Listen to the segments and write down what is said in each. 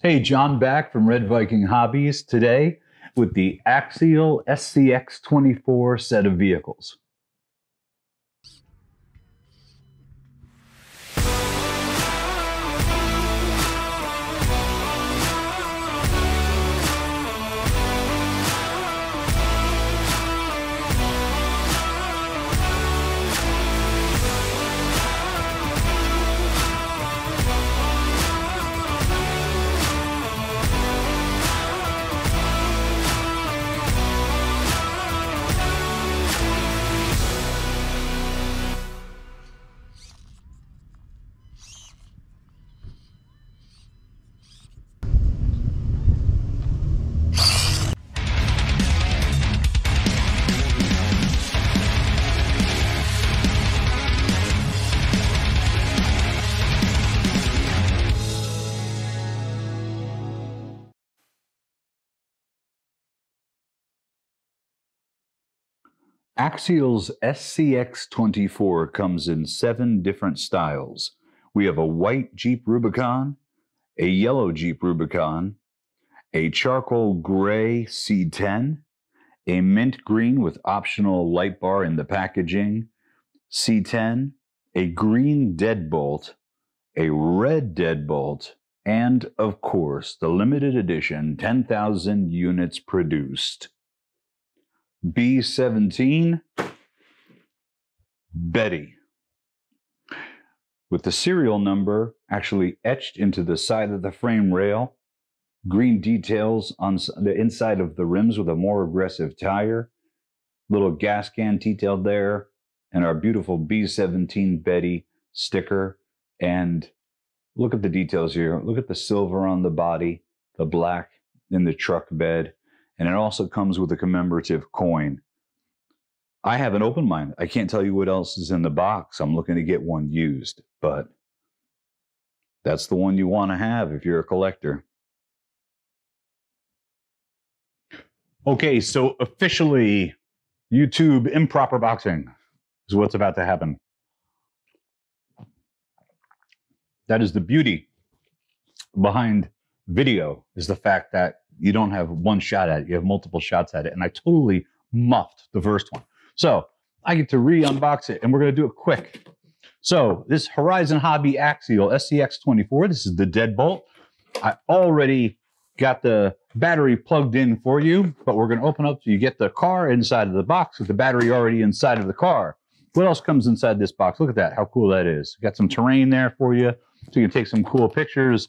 Hey, John back from Red Viking Hobbies today with the Axial SCX24 set of vehicles. Axial's SCX24 comes in 7 different styles. We have a white Jeep Rubicon, a yellow Jeep Rubicon, a charcoal gray C10, a mint green with optional light bar in the packaging, C10, a green deadbolt, a red deadbolt, and, of course, the limited edition 10,000 units produced B17 Betty, with the serial number actually etched into the side of the frame rail, green details on the inside of the rims with a more aggressive tire, little gas can detailed there, and our beautiful B17 Betty sticker. And look at the details here. Look at the silver on the body, the black in the truck bed. And it also comes with a commemorative coin. I have an open mind. I can't tell you what else is in the box. I'm looking to get one used, but that's the one you want to have if you're a collector. Okay, so officially, YouTube improper boxing is what's about to happen. That is the beauty behind video, is the fact that you don't have one shot at it, you have multiple shots at it. And I totally muffed the first one. So I get to re-unbox it, and we're going to do it quick. So this Horizon Hobby Axial SCX24, this is the deadbolt. I already got the battery plugged in for you, but we're going to open up so you get the car inside of the box with the battery already inside of the car. What else comes inside this box? Look at that, how cool that is. Got some terrain there for you, so you can take some cool pictures.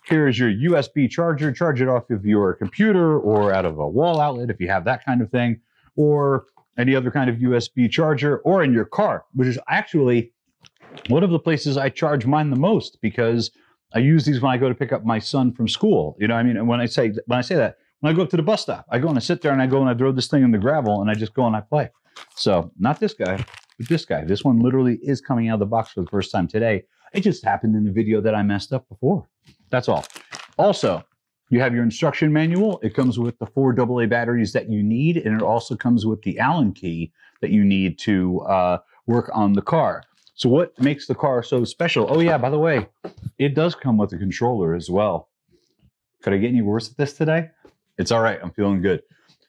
Here's your USB charger. Charge it off of your computer or out of a wall outlet if you have that kind of thing, or any other kind of USB charger, or in your car, which is actually one of the places I charge mine the most, because I use these when I go to pick up my son from school. You know what I mean? And when I say that, when I go up to the bus stop, I go and I sit there and I go and I throw this thing in the gravel and I just go and I play. So not this guy, but this guy. This one literally is coming out of the box for the first time today. It just happened in the video that I messed up before. That's all. Also, you have your instruction manual. It comes with the 4 AA batteries that you need, and it also comes with the Allen key that you need to work on the car. So what makes the car so special? Oh yeah, by the way, it does come with a controller as well. Could I get any worse at this today? It's all right, I'm feeling good.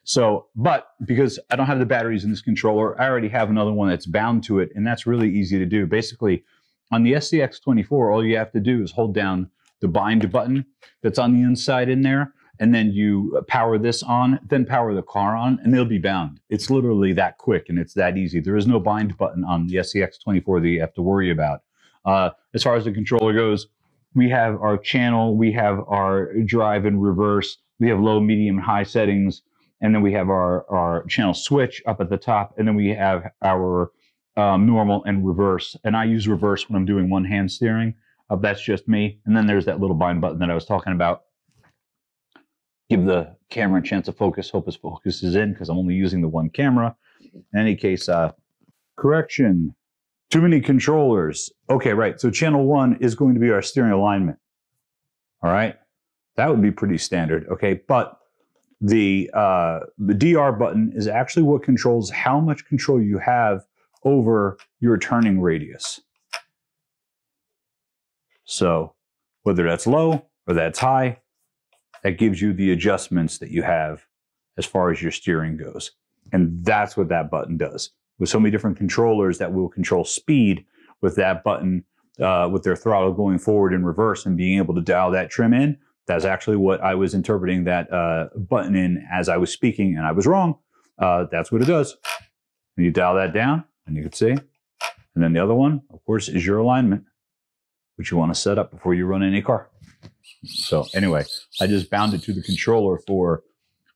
So, but because I don't have the batteries in this controller, I already have another one that's bound to it, and that's really easy to do. Basically, on the SCX24, all you have to do is hold down the bind button that's on the inside in there, and then you power this on, then power the car on, and they'll be bound. It's literally that quick, and it's that easy. There is no bind button on the SCX24 that you have to worry about. As far as the controller goes, we have our channel, we have our drive and reverse, we have low, medium, high settings, and then we have our channel switch up at the top, and then we have our normal and reverse. And I use reverse when I'm doing one-hand steering. That's just me. And then there's that little bind button that I was talking about. Give the camera a chance to focus. Hope it focuses in, because I'm only using the one camera. In any case, correction. Too many controllers. Okay, right. So channel 1 is going to be our steering alignment. All right. That would be pretty standard. Okay. But the DR button is actually what controls how much control you have over your turning radius. So whether that's low or that's high, that gives you the adjustments that you have as far as your steering goes. And that's what that button does. With so many different controllers that will control speed with that button, with their throttle going forward and reverse and being able to dial that trim in, that's actually what I was interpreting that button in as I was speaking, and I was wrong. That's what it does. And you dial that down, and you can see. And then the other one, of course, is your alignment, which you want to set up before you run any car. So anyway, I just bound it to the controller for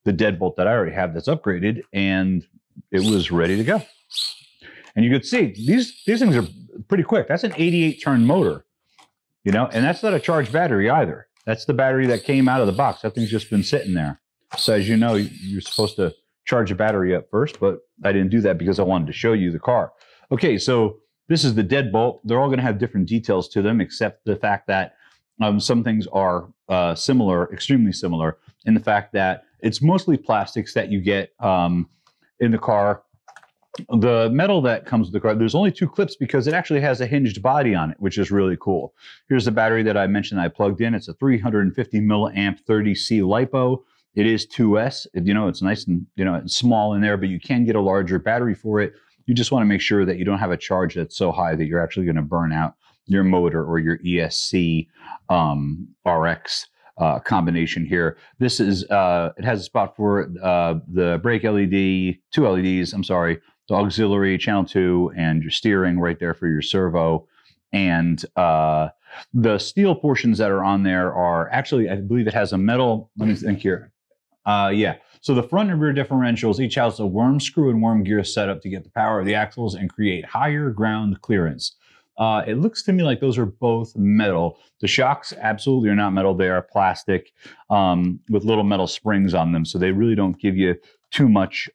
the deadbolt that I already have that's upgraded, and it was ready to go. And you could see these things are pretty quick. That's an 88 turn motor, you know, and that's not a charged battery either. That's the battery that came out of the box. That thing's just been sitting there. So as you know, you're supposed to charge a battery up first, but I didn't do that because I wanted to show you the car. Okay, so this is the deadbolt. They're all going to have different details to them, except the fact that some things are similar, extremely similar, in the fact that it's mostly plastics that you get in the car. The metal that comes with the car, there's only 2 clips because it actually has a hinged body on it, which is really cool. Here's the battery that I mentioned I plugged in. It's a 350 milliamp 30C LiPo. It is 2S. You know, it's nice and, you know, it's small in there, but you can get a larger battery for it. You just want to make sure that you don't have a charge that's so high that you're actually going to burn out your motor or your ESC RX combination here. This is, it has a spot for the brake LED, 2 LEDs, I'm sorry, the auxiliary channel 2, and your steering right there for your servo. And the steel portions that are on there are actually, I believe it has a metal, let me think here. Yeah, so the front and rear differentials each has a worm screw and worm gear setup to get the power of the axles and create higher ground clearance. It looks to me like those are both metal. The shocks absolutely are not metal. They are plastic with little metal springs on them. So they really don't give you too much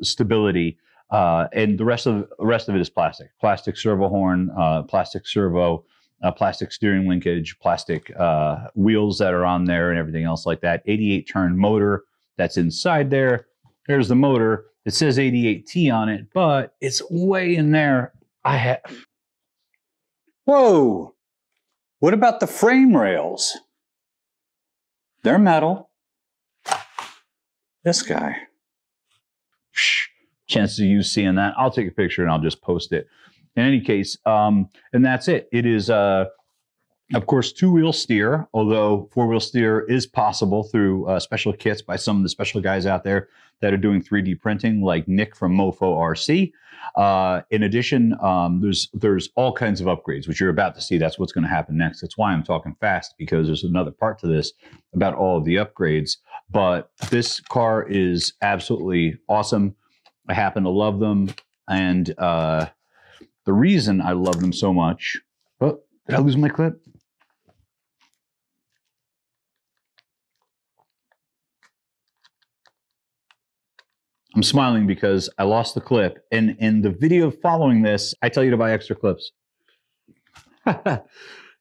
stability. And the rest of it is plastic. Plastic servo horn, plastic servo, plastic steering linkage, plastic wheels that are on there and everything else like that. 88 turn motor that's inside there. There's the motor. It says 88T on it, but it's way in there. Whoa! What about the frame rails? They're metal. This guy. Chances of you seeing that, I'll take a picture and I'll just post it. In any case, and that's it. It is, of course, 2-wheel steer, although 4-wheel steer is possible through special kits by some of the special guys out there that are doing 3D printing, like Nick from Mofo RC. In addition, there's all kinds of upgrades, which you're about to see. That's what's going to happen next. That's why I'm talking fast, because there's another part to this about all of the upgrades. But this car is absolutely awesome. I happen to love them. And the reason I love them so much... Oh, did I lose my clip? I'm smiling because I lost the clip. And in the video following this, I tell you to buy extra clips. In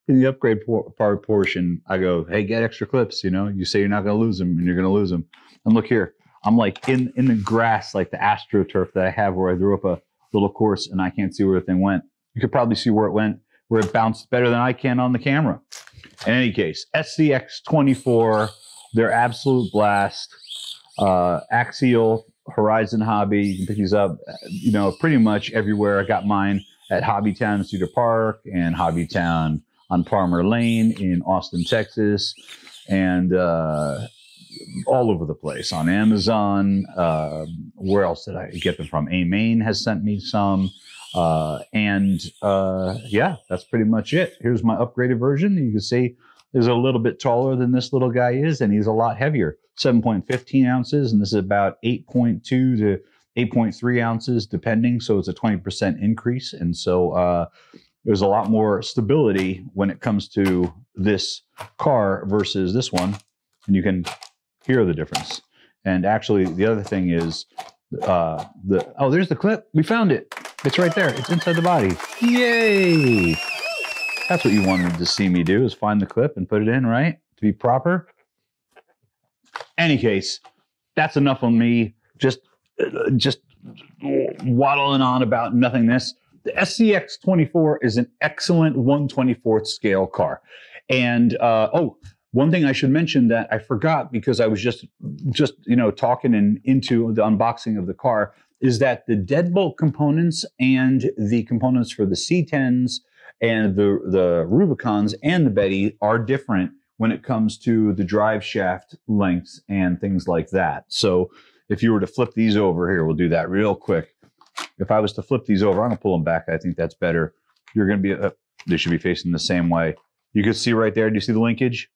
the upgrade part portion, I go, hey, get extra clips. You know, you say you're not going to lose them, and you're going to lose them. And look here. I'm like in the grass, like the AstroTurf that I have where I drew up a little course and I can't see where the thing went. You could probably see where it went, where it bounced better than I can on the camera. In any case, SCX24, they're absolute blast. Axial, Horizon Hobby, you can pick these up, you know, pretty much everywhere. I got mine at Hobbytown in Cedar Park and Hobbytown on Palmer Lane in Austin, Texas, and all over the place on Amazon. Where else did I get them from? A-Main has sent me some. Yeah, that's pretty much it. Here's my upgraded version. You can see is a little bit taller than this little guy is, and he's a lot heavier. 7.15 ounces, and this is about 8.2 to 8.3 ounces, depending. So it's a 20% increase. And so there's a lot more stability when it comes to this car versus this one. And you can hear the difference. And actually, the other thing is, oh, there's the clip. We found it. It's right there. It's inside the body. Yay! That's what you wanted to see me do, is find the clip and put it in, right? To be proper. Any case, that's enough on me. Just waddling on about nothingness. The SCX24 is an excellent 1/24th scale car. And, one thing I should mention that I forgot because I was just talking and into the unboxing of the car is that the deadbolt components and the components for the C10s and the Rubicons and the Betty are different when it comes to the drive shaft lengths and things like that. So if you were to flip these over here, we'll do that real quick. If I was to flip these over, I'm gonna pull them back. I think that's better. You're gonna be, they should be facing the same way. You can see right there, do you see the linkage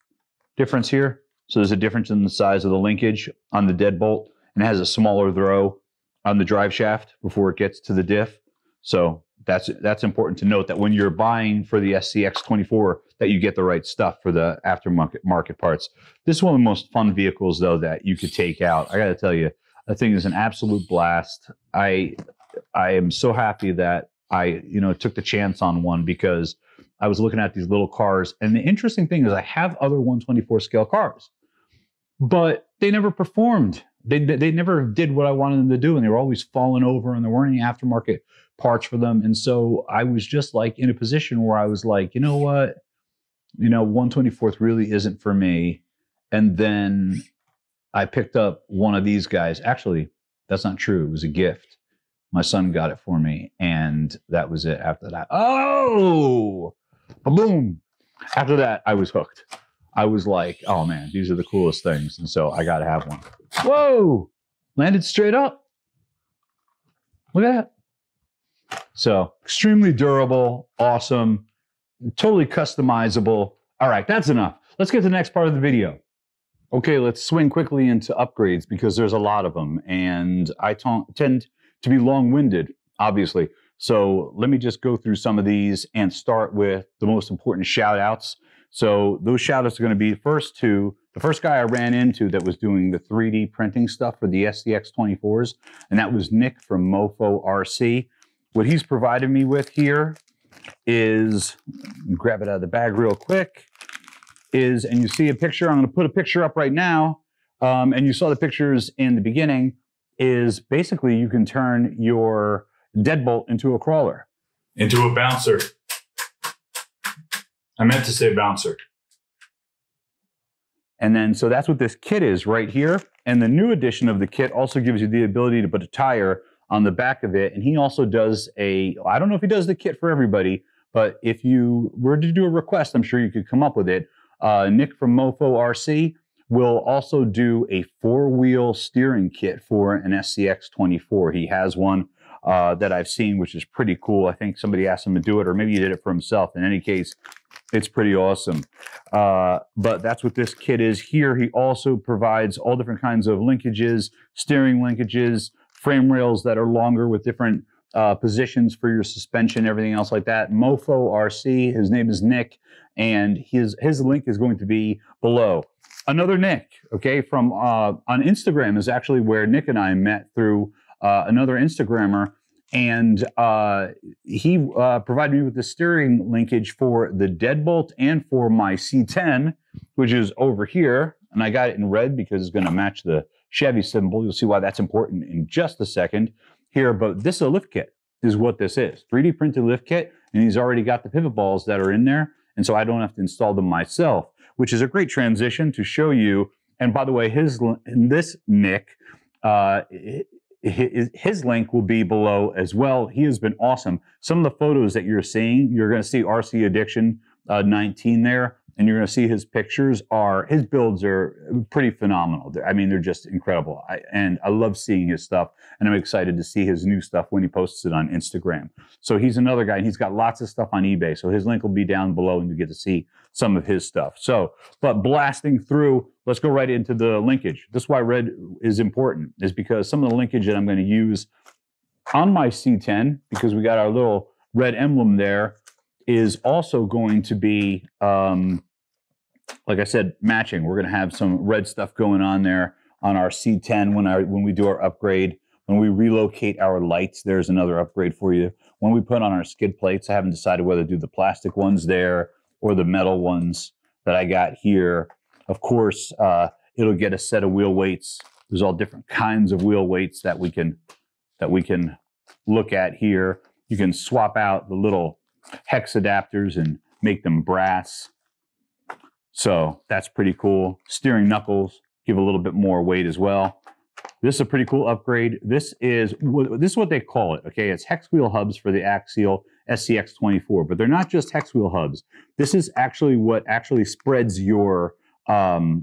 difference here? So there's a difference in the size of the linkage on the deadbolt, and it has a smaller throw on the drive shaft before it gets to the diff. So that's important to note, that when you're buying for the SCX24, that you get the right stuff for the aftermarket parts. This is one of the most fun vehicles, though, that you could take out. I got to tell you, the thing is an absolute blast. I am so happy that I took the chance on one, because I was looking at these little cars, and the interesting thing is I have other 124 scale cars, but they never performed. They never did what I wanted them to do, and they were always falling over, and there weren't any aftermarket parts for them. And so I was just like in a position where I was like, you know what, 124th really isn't for me. And then I picked up one of these guys. Actually, that's not true. It was a gift. My son got it for me, and that was it. After that, oh, boom. After that, I was hooked. I was like, oh man, these are the coolest things. And so I got to have one. Whoa, landed straight up. Look at that. So extremely durable, awesome, totally customizable. All right, that's enough. Let's get to the next part of the video. Okay, let's swing quickly into upgrades, because there's a lot of them, and I tend to be long-winded, obviously. So let me just go through some of these and start with the most important shout-outs. So those shout-outs are going to be the first guy I ran into that was doing the 3D printing stuff for the SCX24s, and that was Nick from Mofo RC. What he's provided me with here is, grab it out of the bag real quick, and you see a picture. I'm going to put a picture up right now, and you saw the pictures in the beginning, is basically you can turn your deadbolt into a crawler. Into a bouncer. I meant to say bouncer. And then, so that's what this kit is right here. And the new edition of the kit also gives you the ability to put a tire on the back of it. And he also does I don't know if he does the kit for everybody, but if you were to do a request, I'm sure you could come up with it. Nick from Mofo RC will also do a 4-wheel steering kit for an SCX24. He has one that I've seen, which is pretty cool. I think somebody asked him to do it, or maybe he did it for himself. In any case, it's pretty awesome. But that's what this kit is here. He also provides all different kinds of linkages, steering linkages, frame rails that are longer with different positions for your suspension, everything else like that. Mofo RC, his name is Nick, and his link is going to be below. Another Nick, okay, from on Instagram is actually where Nick and I met through another Instagrammer, and he provided me with the steering linkage for the deadbolt and for my C10, which is over here, and I got it in red because it's going to match the Chevy symbol. You'll see why that's important in just a second here, but this is a lift kit is what this is. 3D printed lift kit, and he's already got the pivot balls that are in there, and so I don't have to install them myself, which is a great transition to show you. And by the way, this Nick, his link will be below as well. He has been awesome. Some of the photos that you're seeing, you're going to see RC Addiction 19 there, and you're going to see his pictures his builds are pretty phenomenal. I mean, they're just incredible. And I love seeing his stuff, and I'm excited to see his new stuff when he posts it on Instagram. So he's another guy, and he's got lots of stuff on eBay. So his link will be down below, and you get to see some of his stuff. So, but blasting through, let's go right into the linkage. This is why red is important, is because some of the linkage that I'm going to use on my C10, because we got our little red emblem there, is also going to be, like I said, matching. We're going to have some red stuff going on there on our C10 when we do our upgrade. When we relocate our lights, there's another upgrade for you. When we put on our skid plates, I haven't decided whether to do the plastic ones there or the metal ones that I got here. Of course, it'll get a set of wheel weights. There's all different kinds of wheel weights that we can look at here. You can swap out the little hex adapters and make them brass. So that's pretty cool. Steering knuckles give a little bit more weight as well. This is a pretty cool upgrade. This is what they call it, okay? It's hex wheel hubs for the Axial SCX24, but they're not just hex wheel hubs. This is actually what actually spreads your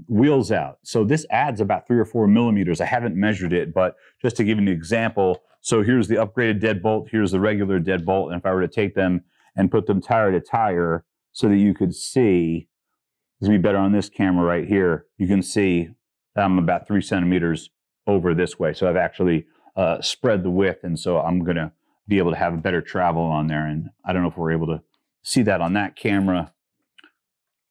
wheels out. So this adds about 3 or 4 millimeters. I haven't measured it, but just to give you an example, so here's the upgraded deadbolt, here's the regular deadbolt, and if I were to take them and put them tire to tire so that you could see, it's gonna be better on this camera right here, you can see I'm about 3 centimeters over this way. So I've actually spread the width, and so I'm gonna be able to have a better travel on there. And I don't know if we're able to see that on that camera.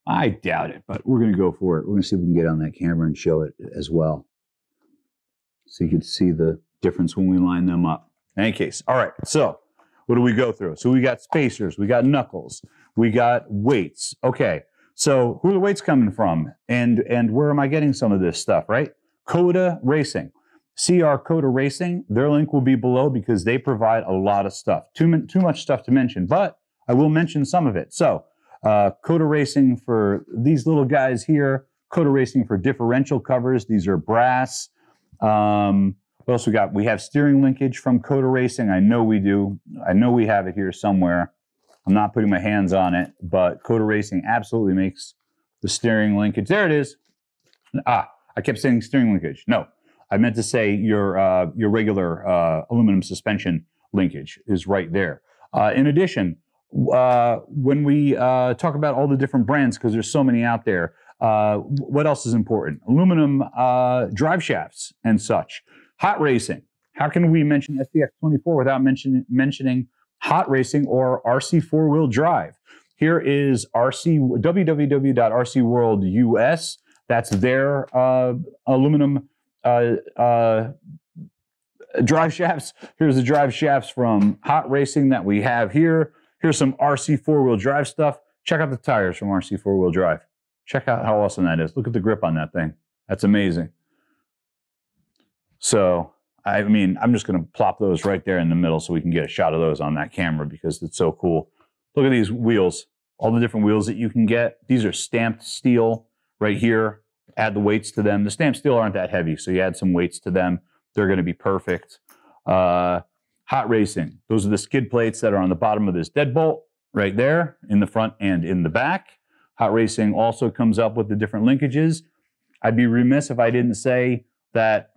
I doubt it, but we're gonna go for it. We're gonna see if we can get on that camera and show it as well. So you can see the difference when we line them up. In any case, all right, so what do we go through? So we got spacers, we got knuckles, we got weights. Okay, so who are the weights coming from? And where am I getting some of this stuff, right? Coda Racing. CR Coda Racing, their link will be below because they provide a lot of stuff. Too much stuff to mention, but I will mention some of it. So Coda Racing for these little guys here, Coda Racing for differential covers. These are brass. What else we got? We have steering linkage from Coda Racing. I know we do. I know we have it here somewhere. I'm not putting my hands on it, but Coda Racing absolutely makes the steering linkage. There it is. I kept saying steering linkage. No, I meant to say your regular aluminum suspension linkage is right there. In addition, when we talk about all the different brands, because there's so many out there, what else is important? Aluminum drive shafts and such. Hot racing. How can we mention SCX24 without mentioning hot racing or RC four-wheel drive? Here is www.rcworld.us. That's their aluminum drive shafts. Here's the drive shafts from Hot Racing that we have here. Here's some RC four-wheel drive stuff. Check out the tires from RC four-wheel drive. Check out how awesome that is. Look at the grip on that thing. That's amazing. So, I mean, I'm just going to plop those right there in the middle so we can get a shot of those on that camera because it's so cool. Look at these wheels. All the different wheels that you can get. These are stamped steel right here. Add the weights to them. The stamped steel aren't that heavy, so you add some weights to them. They're going to be perfect. Hot Racing. Those are the skid plates that are on the bottom of this deadbolt right there in the front and in the back. Hot Racing also comes up with the different linkages. I'd be remiss if I didn't say that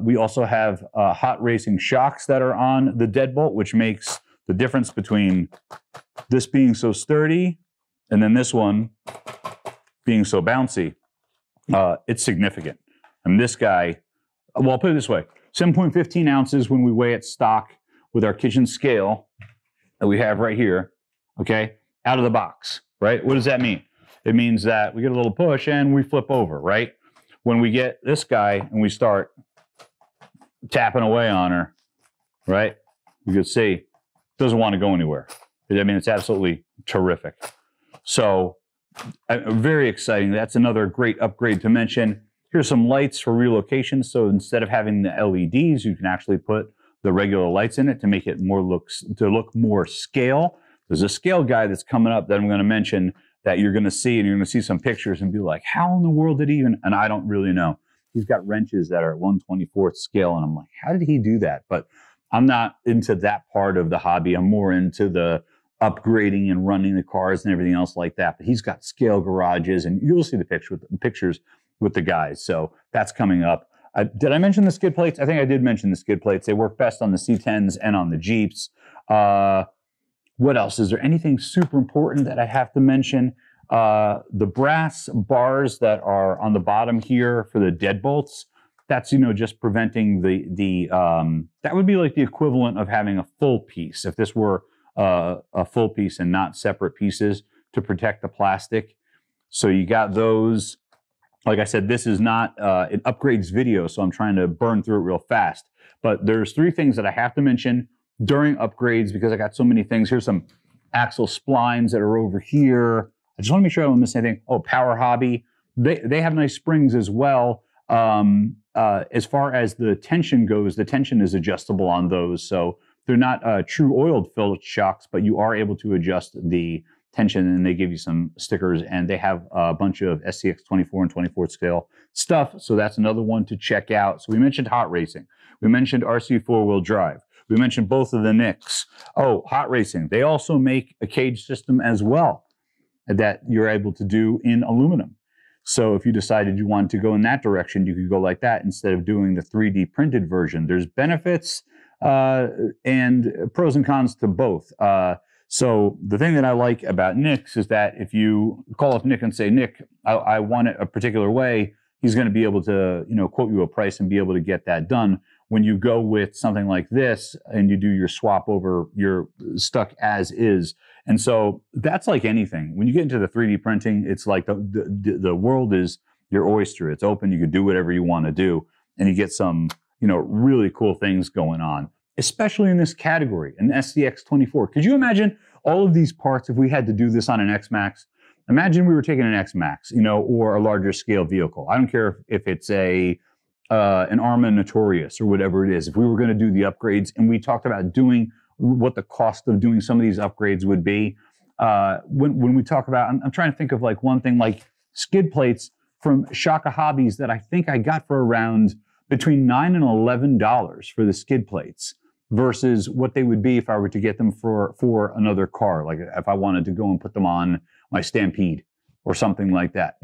we also have Hot Racing shocks that are on the deadbolt, which makes the difference between this being so sturdy and then this one being so bouncy. It's significant. And this guy, well, I'll put it this way, 7.15 ounces when we weigh it stock with our kitchen scale that we have right here, okay, out of the box, right? What does that mean? It means that we get a little push and we flip over, right? When we get this guy and we start tapping away on her, right, you can see it doesn't want to go anywhere. I mean, it's absolutely terrific. So very exciting. That's another great upgrade to mention. Here's some lights for relocation. So instead of having the LEDs, you can actually put the regular lights in it to make it look more scale. There's a scale guide that's coming up that I'm going to mention that you're going to see, and you're going to see some pictures and be like, how in the world did he even, and I don't really know. He's got wrenches that are at 1/24th scale, and I'm like, how did he do that? But I'm not into that part of the hobby. I'm more into the upgrading and running the cars and everything else like that. But he's got scale garages, and you'll see the pictures with the guys. So that's coming up. Did I mention the skid plates? I think I did mention the skid plates. They work best on the C10s and on the Jeeps. What else? Is there anything super important that I have to mention? The brass bars that are on the bottom here for the deadbolts, that's, you know, just preventing that would be like the equivalent of having a full piece. If this were a full piece and not separate pieces to protect the plastic. So you got those. Like I said, this is not an upgrades video, so I'm trying to burn through it real fast. But there's 3 things that I have to mention during upgrades because I got so many things. Here's some axle splines that are over here. I just want to make sure I don't miss anything. Oh, Power Hobby. They have nice springs as well. As far as the tension goes, the tension is adjustable on those. So they're not true oiled Phillips shocks, but you are able to adjust the tension, and they give you some stickers, and they have a bunch of SCX24 and 24 scale stuff. So that's another one to check out. So we mentioned hot racing. We mentioned RC four-wheel drive. We mentioned both of the Nicks. Oh, hot racing. They also make a cage system as well that you're able to do in aluminum. So if you decided you wanted to go in that direction, you could go like that instead of doing the 3D printed version. There's benefits and pros and cons to both. So the thing that I like about Nick's is that if you call up Nick and say, Nick, I want it a particular way, he's going to be able to, quote you a price and be able to get that done. When you go with something like this and you do your swap over, you're stuck as is. And so that's like anything. When you get into the 3D printing, it's like the world is your oyster. It's open. You can do whatever you want to do. And you get some, really cool things going on, especially in this category, an SCX24. Could you imagine all of these parts if we had to do this on an X-Max? Imagine we were taking an X-Max, or a larger scale vehicle. I don't care if it's an Arma Notorious or whatever it is. If we were going to do the upgrades, and we talked about doing what the cost of doing some of these upgrades would be, when we talk about, I'm trying to think of like one thing, like skid plates from Shaka Hobbies that I think I got for around between $9 and $11 for the skid plates versus what they would be if I were to get them for another car, like if I wanted to go and put them on my Stampede or something like that,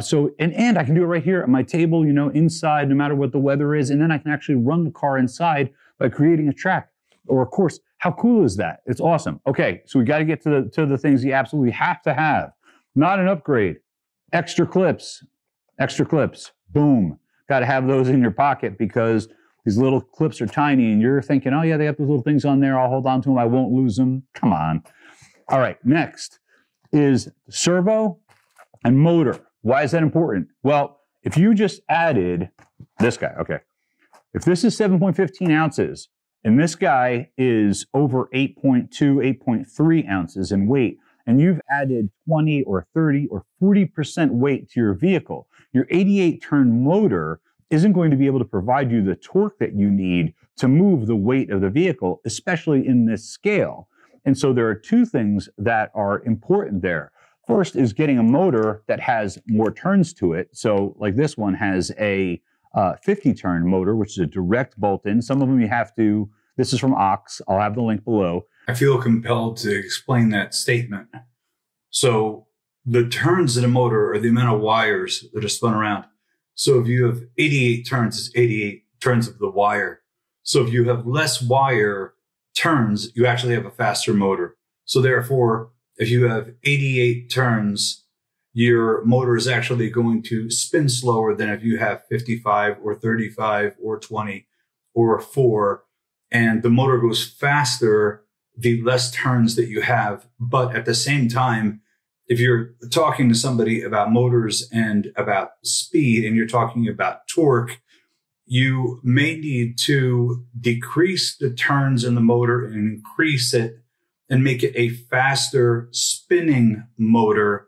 So, and I can do it right here at my table, inside, no matter what the weather is. And then I can actually run the car inside by creating a track or a course. How cool is that? It's awesome. Okay, so we got to get to the things you absolutely have to have. Not an upgrade. Extra clips. Boom. Got to have those in your pocket because these little clips are tiny and you're thinking, oh yeah, they have those little things on there. I'll hold on to them. I won't lose them. Come on. All right, next is servo and motor. Why is that important? Well, if you just added this guy, okay, if this is 7.15 ounces and this guy is over 8.2, 8.3 ounces in weight, and you've added 20 or 30 or 40% weight to your vehicle, your 88-turn motor isn't going to be able to provide you the torque that you need to move the weight of the vehicle, especially in this scale. And so there are two things that are important there. First is getting a motor that has more turns to it. So like this one has a 50-turn motor, which is a direct bolt-in. Some of them you have to, this is from AXIAL. I'll have the link below. I feel compelled to explain that statement. So the turns in a motor are the amount of wires that are spun around. So if you have 88 turns, it's 88 turns of the wire. So if you have less wire turns, you actually have a faster motor. So therefore, if you have 88 turns, your motor is actually going to spin slower than if you have 55 or 35 or 20 or 4. And the motor goes faster the less turns that you have. But at the same time, if you're talking to somebody about motors and about speed and you're talking about torque, you may need to decrease the turns in the motor and increase it and make it a faster spinning motor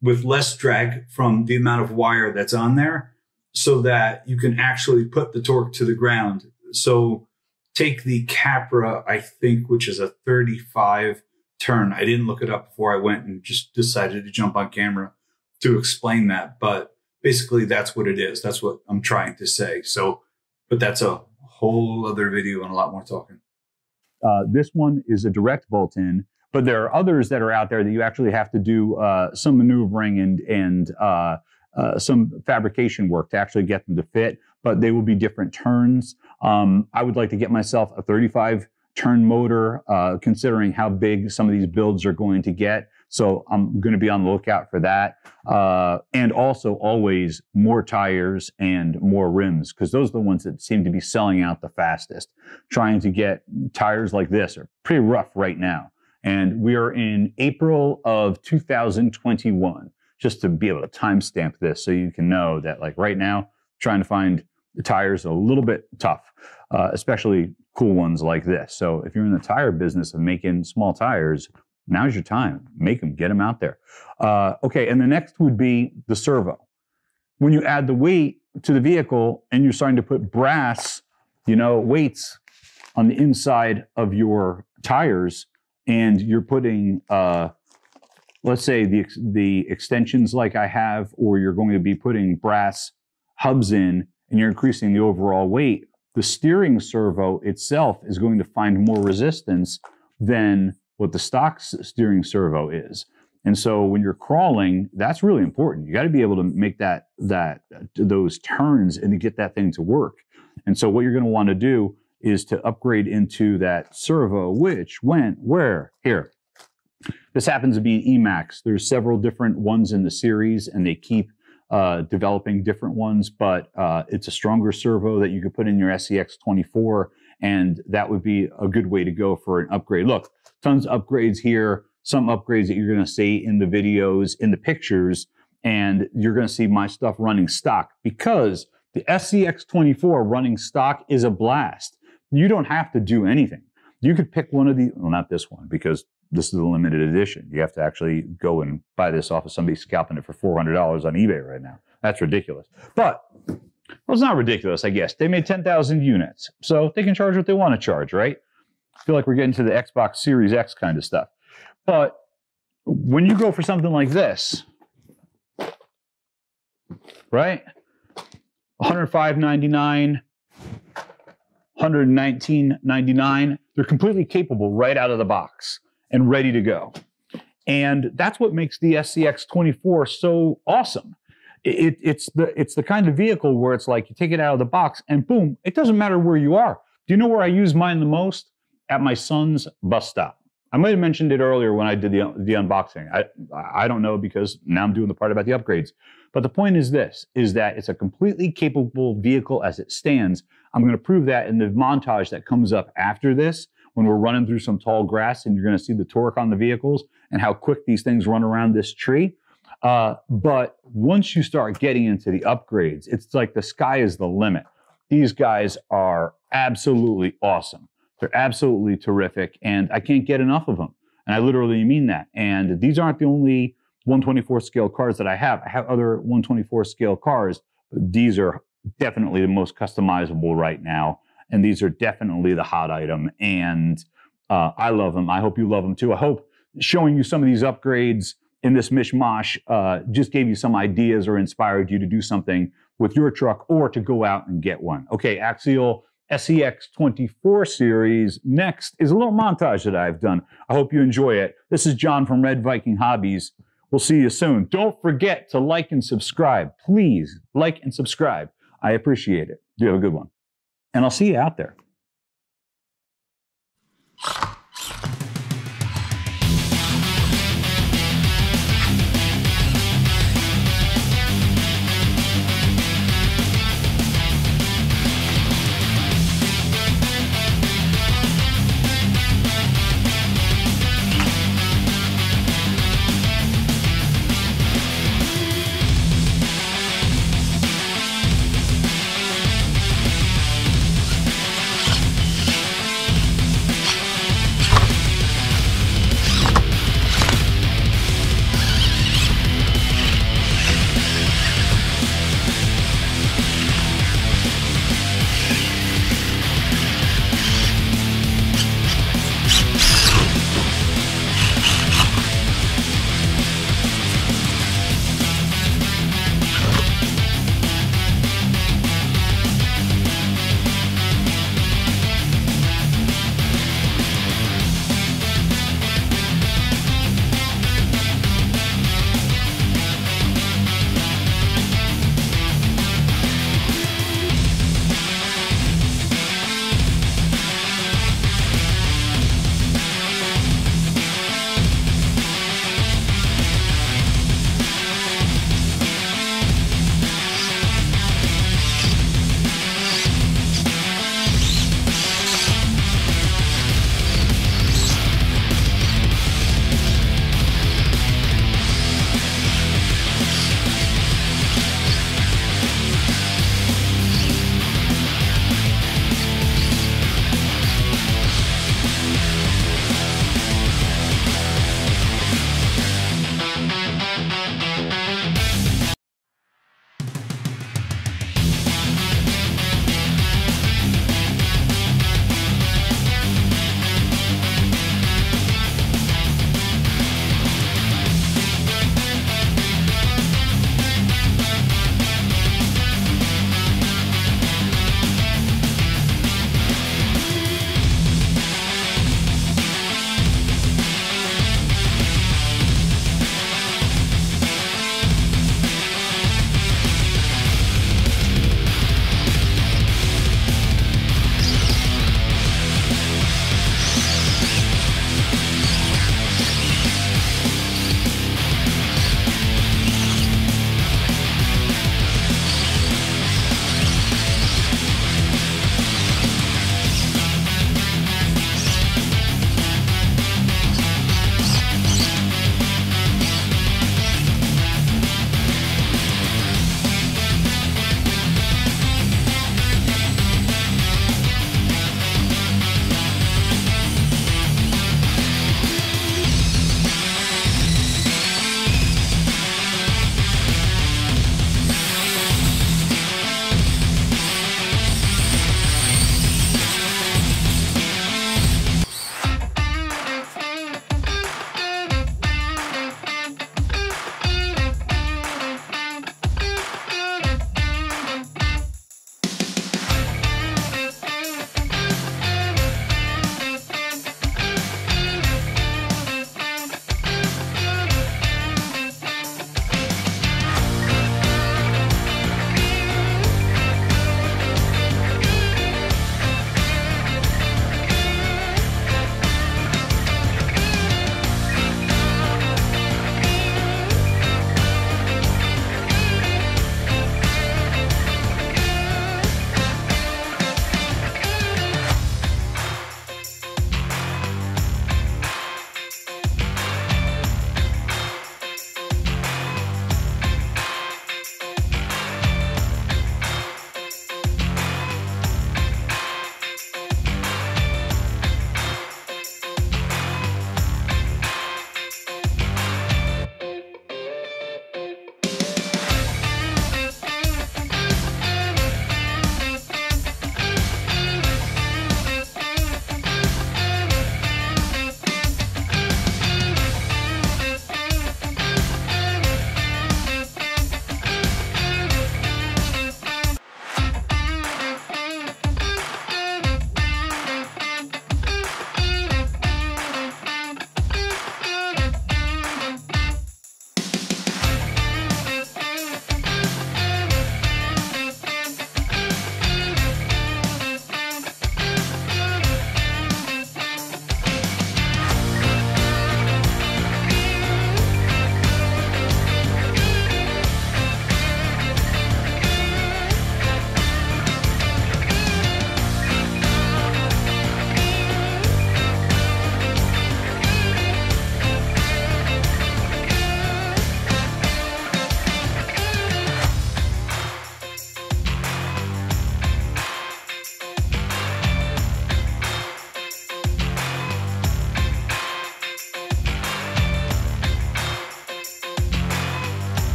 with less drag from the amount of wire that's on there so that you can actually put the torque to the ground. So take the Capra, I think, which is a 35 turn. I didn't look it up before I went and just decided to jump on camera to explain that. But basically, that's what it is. That's what I'm trying to say. So, but that's a whole other video and a lot more talking. This one is a direct bolt-in, but there are others that are out there that you actually have to do some maneuvering and some fabrication work to actually get them to fit, but they will be different turns. I would like to get myself a 35-turn motor, considering how big some of these builds are going to get. So I'm going to be on the lookout for that. And also always more tires and more rims, because those are the ones that seem to be selling out the fastest. Trying to get tires like this are pretty rough right now. And we are in April of 2021, just to be able to timestamp this so you can know that like right now, trying to find the tires a little bit tough, especially cool ones like this. So if you're in the tire business of making small tires, now's your time. Make them, get them out there. Okay, and the next would be the servo. When you add the weight to the vehicle and you're starting to put brass, weights on the inside of your tires, and you're putting let's say the extensions like I have, or you're going to be putting brass hubs in and you're increasing the overall weight, the steering servo itself is going to find more resistance than what the stock steering servo is. And so when you're crawling, that's really important. You got to be able to make those turns and to get that thing to work. And so what you're going to want to do is to upgrade into that servo, which went where? Here. This happens to be Emax. There's several different ones in the series, and they keep developing different ones, but it's a stronger servo that you could put in your SCX24, and that would be a good way to go for an upgrade. Look, tons of upgrades here, some upgrades that you're going to see in the videos, in the pictures, and you're going to see my stuff running stock, because the SCX24 running stock is a blast. You don't have to do anything. You could pick one of the, well, not this one, because this is a limited edition. You have to actually go and buy this off of somebody scalping it for $400 on eBay right now. That's ridiculous. But, well, it's not ridiculous, I guess. They made 10,000 units, so they can charge what they want to charge, right? I feel like we're getting to the Xbox Series X kind of stuff. But when you go for something like this, right? $105.99, $119.99, they're completely capable right out of the box and ready to go. And that's what makes the SCX24 so awesome. It's the kind of vehicle where it's like you take it out of the box and boom, it doesn't matter where you are. Do you know where I use mine the most? At my son's bus stop. I might have mentioned it earlier when I did the unboxing. I don't know, because now I'm doing the part about the upgrades. But the point is this, is that it's a completely capable vehicle as it stands. I'm going to prove that in the montage that comes up after this, when we're running through some tall grass and you're going to see the torque on the vehicles and how quick these things run around this tree. But once you start getting into the upgrades, it's like the sky is the limit. These guys are absolutely awesome. They're absolutely terrific, and I can't get enough of them. And I literally mean that. And these aren't the only 124 scale cars that I have. I have other 124 scale cars, but these are definitely the most customizable right now. And these are definitely the hot item. And I love them. I hope you love them too. I hope showing you some of these upgrades in this mishmash just gave you some ideas or inspired you to do something with your truck or to go out and get one. Okay, Axial SCX24 series. Next is a little montage that I've done. I hope you enjoy it. This is John from Red Viking Hobbies. We'll see you soon. Don't forget to like and subscribe. Please like and subscribe. I appreciate it. You have a good one. And I'll see you out there.